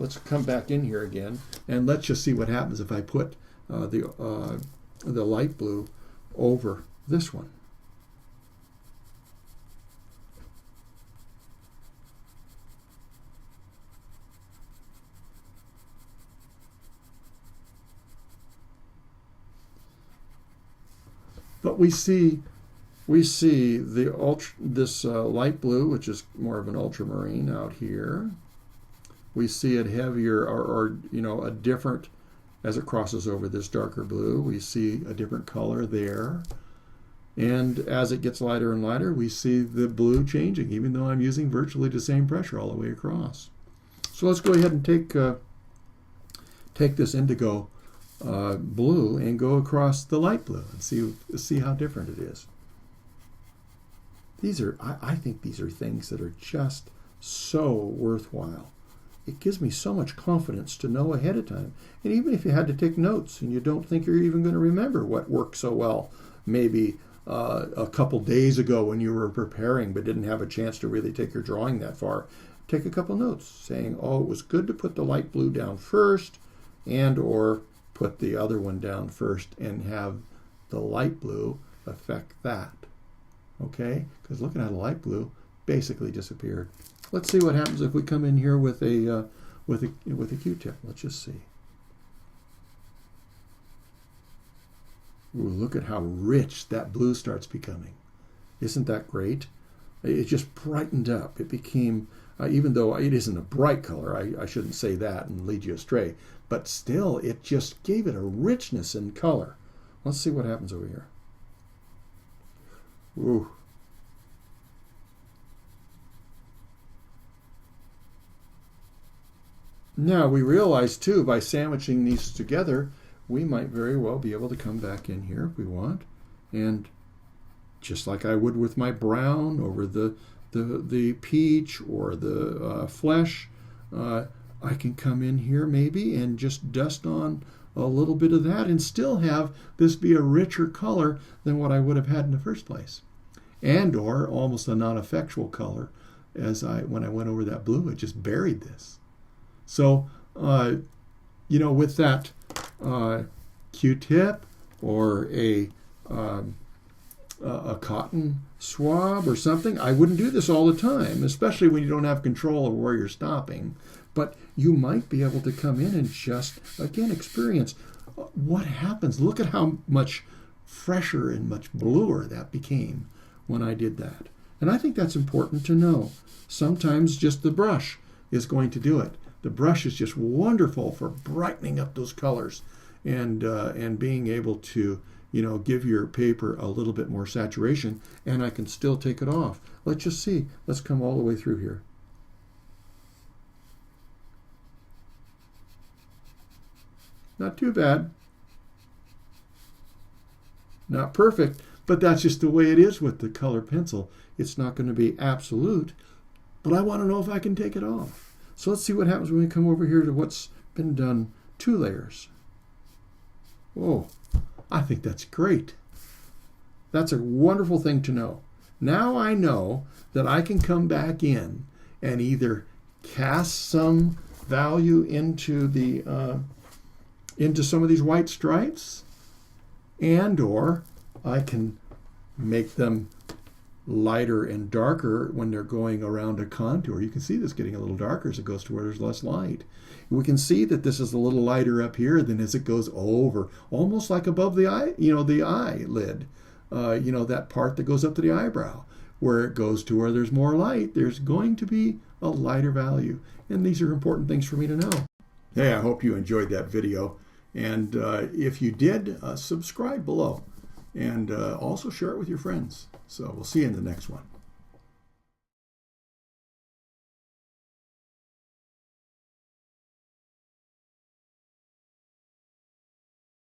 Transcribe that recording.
let's come back in here again, and let's just see what happens if I put the light blue over this one. But we see this light blue, which is more of an ultramarine out here. We see it heavier, or a different, as it crosses over this darker blue. We see a different color there. And as it gets lighter and lighter, we see the blue changing, even though I'm using virtually the same pressure all the way across. So let's go ahead and take this indigo blue and go across the light blue and see how different it is. I think these are things that are just so worthwhile. It gives me so much confidence to know ahead of time. And even if you had to take notes and you don't think you're even going to remember what worked so well, maybe a couple days ago when you were preparing but didn't have a chance to really take your drawing that far, take a couple notes saying, oh, it was good to put the light blue down first, and or put the other one down first and have the light blue affect that. Okay? Because looking at a light blue basically disappeared. Let's see what happens if we come in here with a Q-tip. Let's just see. Ooh, look at how rich that blue starts becoming. Isn't that great? It just brightened up. It became, even though it isn't a bright color, I shouldn't say that and lead you astray, but still it just gave it a richness in color. Let's see what happens over here. Ooh. Now we realize too, by sandwiching these together, we might very well be able to come back in here if we want, and just like I would with my brown over the peach or the flesh, I can come in here maybe and just dust on a little bit of that and still have this be a richer color than what I would have had in the first place, and or almost a non-effectual color. When I went over that blue, it just buried this. So with that Q-tip or a cotton swab or something, I wouldn't do this all the time, especially when you don't have control of where you're stopping. But you might be able to come in and just, again, experience what happens. Look at how much fresher and much bluer that became when I did that. And I think that's important to know. Sometimes just the brush is going to do it. The brush is just wonderful for brightening up those colors and being able to, give your paper a little bit more saturation, and I can still take it off. Let's just see. Let's come all the way through here. Not too bad. Not perfect, but that's just the way it is with the color pencil. It's not going to be absolute, but I want to know if I can take it off. So let's see what happens when we come over here to what's been done 2 layers. Whoa, I think that's great. That's a wonderful thing to know. Now I know that I can come back in and either cast some value into some of these white stripes, and or I can make them lighter and darker when they're going around a contour. You can see this getting a little darker as it goes to where there's less light. We can see that this is a little lighter up here than as it goes over, almost like above the eye, the eyelid, that part that goes up to the eyebrow. Where it goes to where there's more light, there's going to be a lighter value. And these are important things for me to know. Hey, I hope you enjoyed that video. And if you did, subscribe below. And also share it with your friends. So we'll see you in the next one.